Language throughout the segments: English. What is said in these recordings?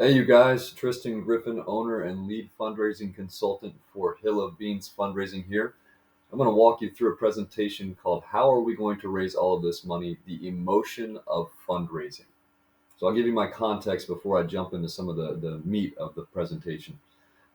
Hey, you guys, Tristan Griffin, owner and lead fundraising consultant for Hill of Beans Fundraising here. I'm going to walk you through a presentation called How Are We Going to Raise All of This Money? The Emotion of Fundraising. So I'll give you my context before I jump into some of the meat of the presentation.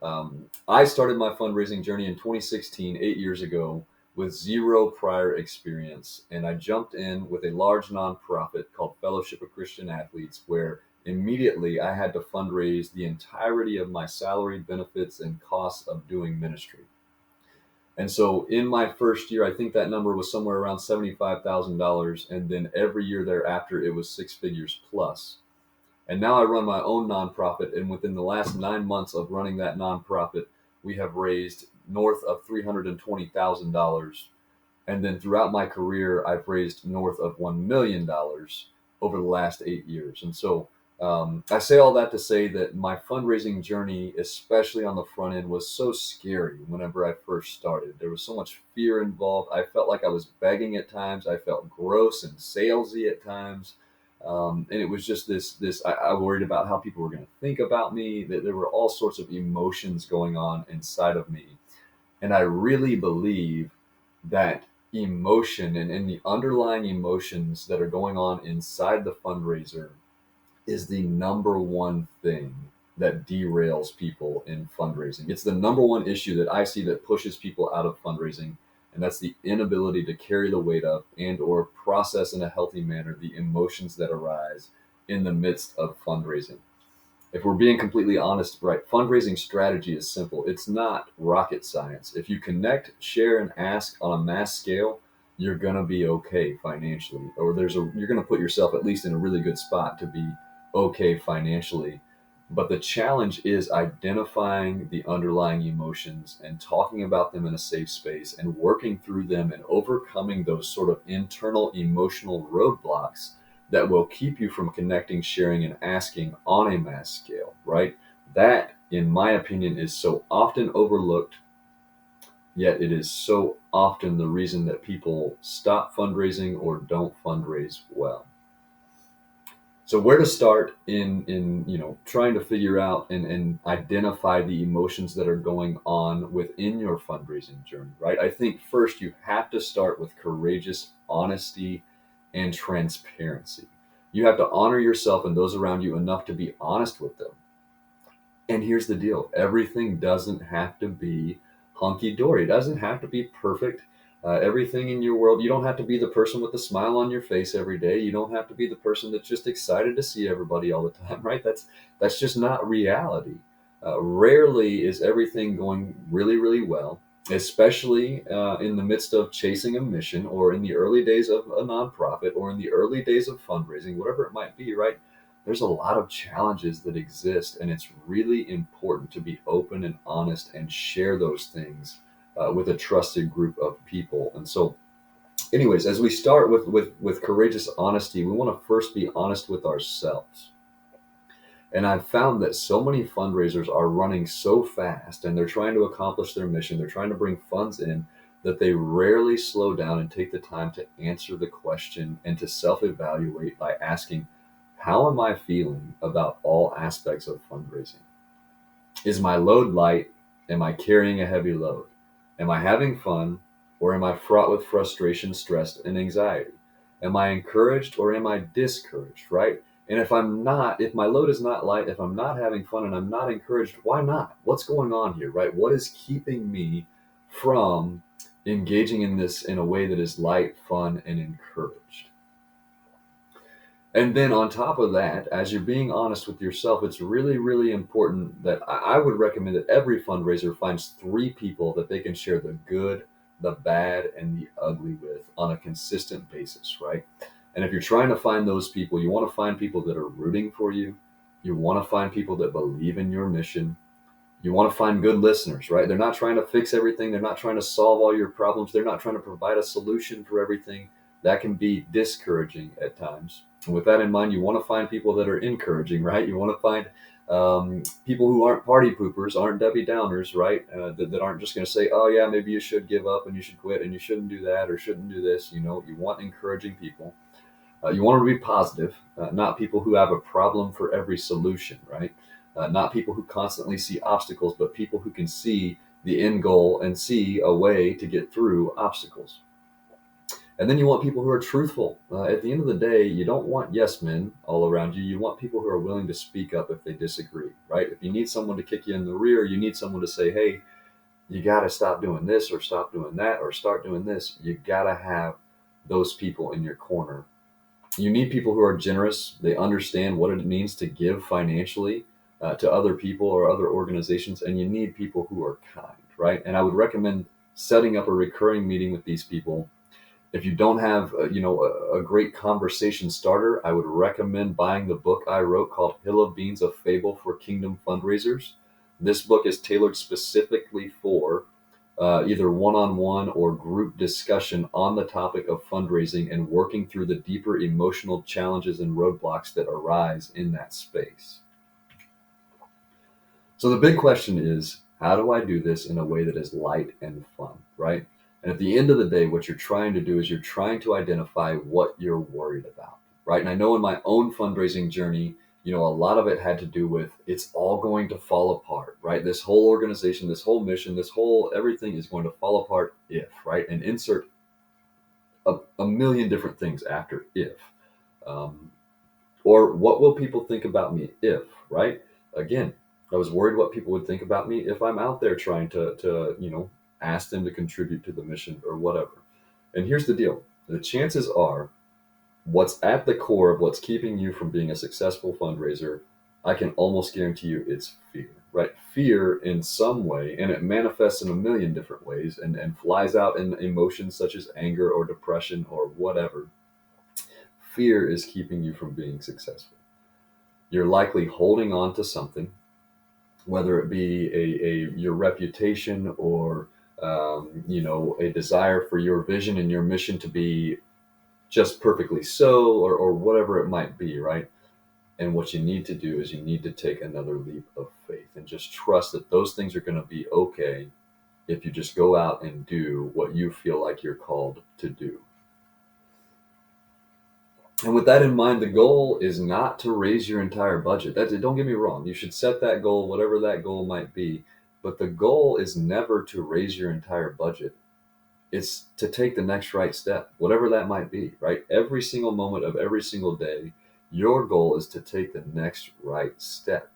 I started my fundraising journey in 2016, 8 years ago, with zero prior experience. And I jumped in with a large nonprofit called Fellowship of Christian Athletes, where immediately I had to fundraise the entirety of my salary, benefits, and costs of doing ministry. And so in my first year, I think that number was somewhere around $75,000. And then every year thereafter, it was six figures plus. And now I run my own nonprofit. And within the last 9 months of running that nonprofit, we have raised north of $320,000. And then throughout my career, I've raised north of $1 million over the last 8 years. And so I say all that to say that my fundraising journey, especially on the front end, was so scary whenever I first started. There was so much fear involved. I felt like I was begging at times. I felt gross and salesy at times. And it was just I worried about how people were going to think about me, that there were all sorts of emotions going on inside of me. And I really believe that emotion and the underlying emotions that are going on inside the fundraiser is the number one thing that derails people in fundraising. It's the number one issue that I see that pushes people out of fundraising, and that's the inability to carry the weight up and or process in a healthy manner the emotions that arise in the midst of fundraising. If we're being completely honest, right, fundraising strategy is simple. It's not rocket science. If you connect, share, and ask on a mass scale, you're gonna be okay financially, or you're gonna put yourself at least in a really good spot to be okay financially. But the challenge is identifying the underlying emotions and talking about them in a safe space and working through them and overcoming those sort of internal emotional roadblocks that will keep you from connecting, sharing, and asking on a mass scale, right? That, in my opinion, is so often overlooked, yet it is so often the reason that people stop fundraising or don't fundraise well. So where to start in trying to figure out and identify the emotions that are going on within your fundraising journey, right? I think first you have to start with courageous honesty and transparency. You have to honor yourself and those around you enough to be honest with them. And here's the deal: everything doesn't have to be hunky dory. It doesn't have to be perfect. Everything in your world, you don't have to be the person with the smile on your face every day. You don't have to be the person that's just excited to see everybody all the time, right? That's just not reality. Rarely is everything going really, really well, especially in the midst of chasing a mission, or in the early days of a nonprofit, or in the early days of fundraising, whatever it might be, right? There's a lot of challenges that exist, and it's really important to be open and honest and share those things with a trusted group of people. And so, anyways, as we start with courageous honesty, we want to first be honest with ourselves. And I've found that so many fundraisers are running so fast, and they're trying to accomplish their mission, they're trying to bring funds in, that they rarely slow down and take the time to answer the question and to self evaluate by asking, how am I feeling about all aspects of fundraising? Is my load light? Am I carrying a heavy load? Am I having fun, or am I fraught with frustration, stress, and anxiety? Am I encouraged, or am I discouraged, right? And if my load is not light, if I'm not having fun and I'm not encouraged, why not? What's going on here, right? What is keeping me from engaging in this in a way that is light, fun, and encouraged? And then on top of that, as you're being honest with yourself, it's really, really important that I would recommend that every fundraiser finds three people that they can share the good, the bad, and the ugly with on a consistent basis, right? And if you're trying to find those people, you want to find people that are rooting for you. You want to find people that believe in your mission. You want to find good listeners, right? They're not trying to fix everything. They're not trying to solve all your problems. They're not trying to provide a solution for everything. That can be discouraging at times. And with that in mind, you want to find people that are encouraging, right? You want to find people who aren't party poopers, aren't Debbie Downers, right? That aren't just going to say, oh, yeah, maybe you should give up and you should quit and you shouldn't do that or shouldn't do this. You want encouraging people. You want them to be positive, not people who have a problem for every solution, right? Not people who constantly see obstacles, but people who can see the end goal and see a way to get through obstacles. And then you want people who are truthful. At the end of the day, you don't want yes men all around you. You want people who are willing to speak up if they disagree, right? If you need someone to kick you in the rear, you need someone to say, hey, you got to stop doing this or stop doing that or start doing this. You got to have those people in your corner. You need people who are generous. They understand what it means to give financially to other people or other organizations. And you need people who are kind, right? And I would recommend setting up a recurring meeting with these people. If you don't have a great conversation starter, I would recommend buying the book I wrote called Hill of Beans, a Fable for Kingdom Fundraisers. This book is tailored specifically for either one-on-one or group discussion on the topic of fundraising and working through the deeper emotional challenges and roadblocks that arise in that space. So the big question is, how do I do this in a way that is light and fun, right? And at the end of the day, what you're trying to do is you're trying to identify what you're worried about, right? And I know in my own fundraising journey, a lot of it had to do with it's all going to fall apart, right? This whole organization, this whole mission, this whole everything is going to fall apart if, right? And insert a million different things after if. Um, or what will people think about me if, right? Again, I was worried what people would think about me if I'm out there trying to ask them to contribute to the mission or whatever. And here's the deal. The chances are what's at the core of what's keeping you from being a successful fundraiser, I can almost guarantee you it's fear, right? Fear in some way, and it manifests in a million different ways and flies out in emotions such as anger or depression or whatever. Fear is keeping you from being successful. You're likely holding on to something, whether it be your reputation or a desire for your vision and your mission to be just perfectly so, or whatever it might be, right? And what you need to do is you need to take another leap of faith and just trust that those things are going to be okay if you just go out and do what you feel like you're called to do. And with that in mind, the goal is not to raise your entire budget. Don't get me wrong. You should set that goal, whatever that goal might be. But the goal is never to raise your entire budget. It's to take the next right step, whatever that might be, right? Every single moment of every single day, your goal is to take the next right step.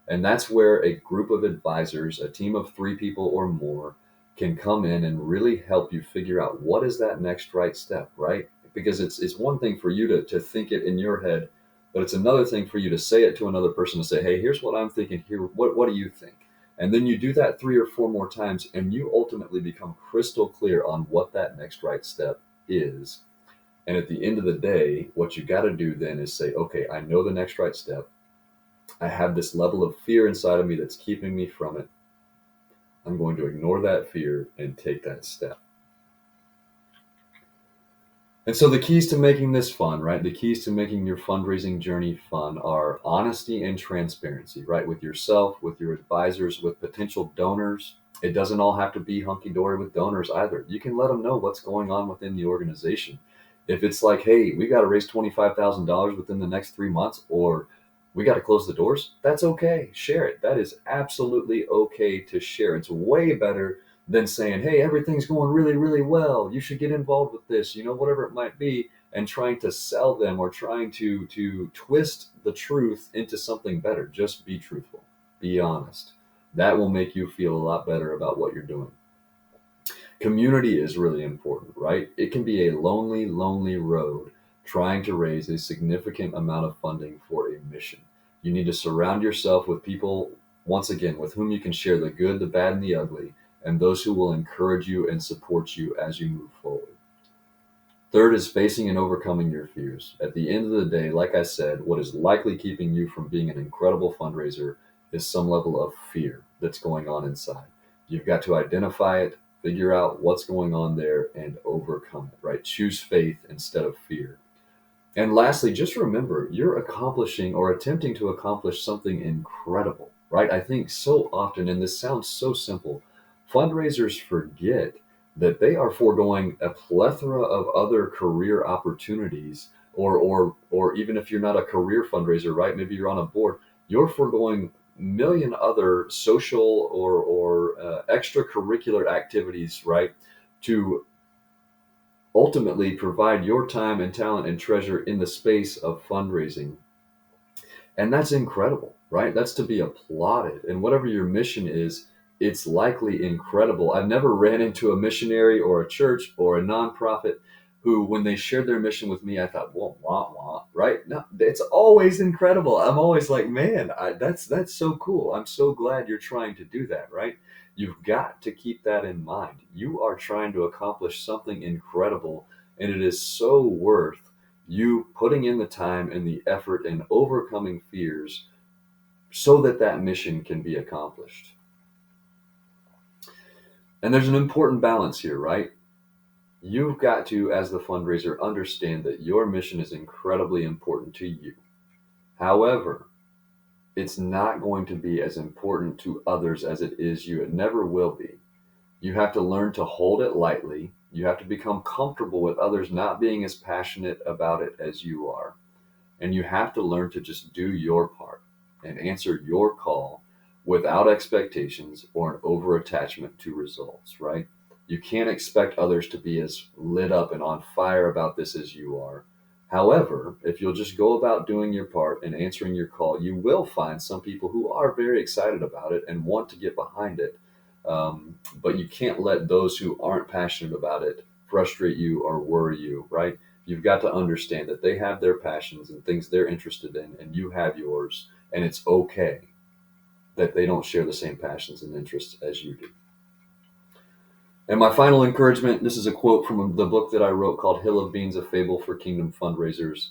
And that's where a group of advisors, a team of 3 people or more, can come in and really help you figure out what is that next right step, right? Because it's one thing for you to think it in your head, but it's another thing for you to say it to another person to say, hey, here's what I'm thinking here. What do you think? And then you do that 3 or 4 more times, and you ultimately become crystal clear on what that next right step is. And at the end of the day, what you got to do then is say, okay, I know the next right step. I have this level of fear inside of me that's keeping me from it. I'm going to ignore that fear and take that step. And so the keys to making this fun, right? The keys to making your fundraising journey fun are honesty and transparency, right? With yourself, with your advisors, with potential donors. It doesn't all have to be hunky-dory with donors either. You can let them know what's going on within the organization. If it's like, hey, we got to raise $25,000 within the next 3 months, or we got to close the doors, that's okay. Share it. That is absolutely okay to share. It's way better than saying, hey, everything's going really, really well. You should get involved with this, whatever it might be, and trying to sell them or trying to twist the truth into something better. Just be truthful. Be honest. That will make you feel a lot better about what you're doing. Community is really important, right? It can be a lonely, lonely road trying to raise a significant amount of funding for a mission. You need to surround yourself with people, once again, with whom you can share the good, the bad, and the ugly, and those who will encourage you and support you as you move forward. Third is facing and overcoming your fears. At the end of the day, like I said, what is likely keeping you from being an incredible fundraiser is some level of fear that's going on inside. You've got to identify it, figure out what's going on there, and overcome it, right? Choose faith instead of fear. And lastly, just remember, you're accomplishing or attempting to accomplish something incredible, right? I think so often, and this sounds so simple, fundraisers forget that they are foregoing a plethora of other career opportunities Or even if you're not a career fundraiser, right? Maybe you're on a board, you're foregoing million other social or extracurricular activities, right? To ultimately provide your time and talent and treasure in the space of fundraising. And that's incredible, right? That's to be applauded. And whatever your mission is, it's likely incredible. I've never ran into a missionary or a church or a nonprofit who, when they shared their mission with me, I thought, "Well, wah wah," right? No, it's always incredible. I'm always like, man, that's so cool. I'm so glad you're trying to do that, right? You've got to keep that in mind. You are trying to accomplish something incredible, and it is so worth you putting in the time and the effort and overcoming fears so that that mission can be accomplished. And there's an important balance here, right? You've got to, as the fundraiser, understand that your mission is incredibly important to you. However, it's not going to be as important to others as it is you. It never will be. You have to learn to hold it lightly. You have to become comfortable with others not being as passionate about it as you are. And you have to learn to just do your part and answer your call without expectations or an over attachment to results, right? You can't expect others to be as lit up and on fire about this as you are. However, if you'll just go about doing your part and answering your call, you will find some people who are very excited about it and want to get behind it. But you can't let those who aren't passionate about it frustrate you or worry you, right? You've got to understand that they have their passions and things they're interested in, and you have yours, and it's okay that they don't share the same passions and interests as you do. And my final encouragement, this is a quote from the book that I wrote called Hill of Beans, A Fable for Kingdom Fundraisers.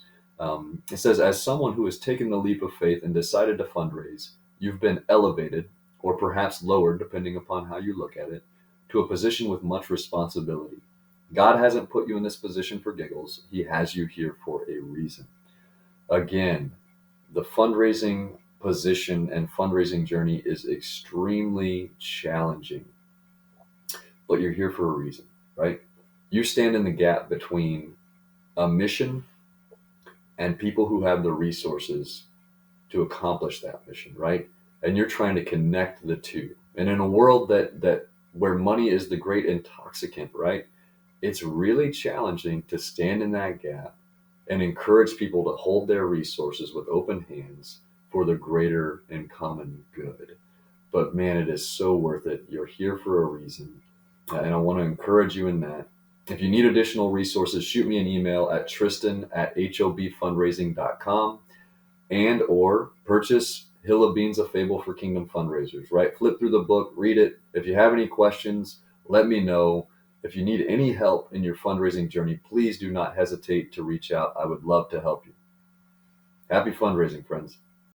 It says, as someone who has taken the leap of faith and decided to fundraise, you've been elevated, or perhaps lowered, depending upon how you look at it, to a position with much responsibility. God hasn't put you in this position for giggles. He has you here for a reason. Again, the fundraising position and fundraising journey is extremely challenging, but you're here for a reason, right? You stand in the gap between a mission and people who have the resources to accomplish that mission, right? And you're trying to connect the two. And in a world that where money is the great intoxicant, right? It's really challenging to stand in that gap and encourage people to hold their resources with open hands for the greater and common good. But man, it is so worth it. You're here for a reason. And I want to encourage you in that. If you need additional resources, shoot me an email at tristan@hobfundraising.com and or purchase Hill of Beans, A Fable for Kingdom Fundraisers, right? Flip through the book, read it. If you have any questions, let me know. If you need any help in your fundraising journey, please do not hesitate to reach out. I would love to help you. Happy fundraising, friends.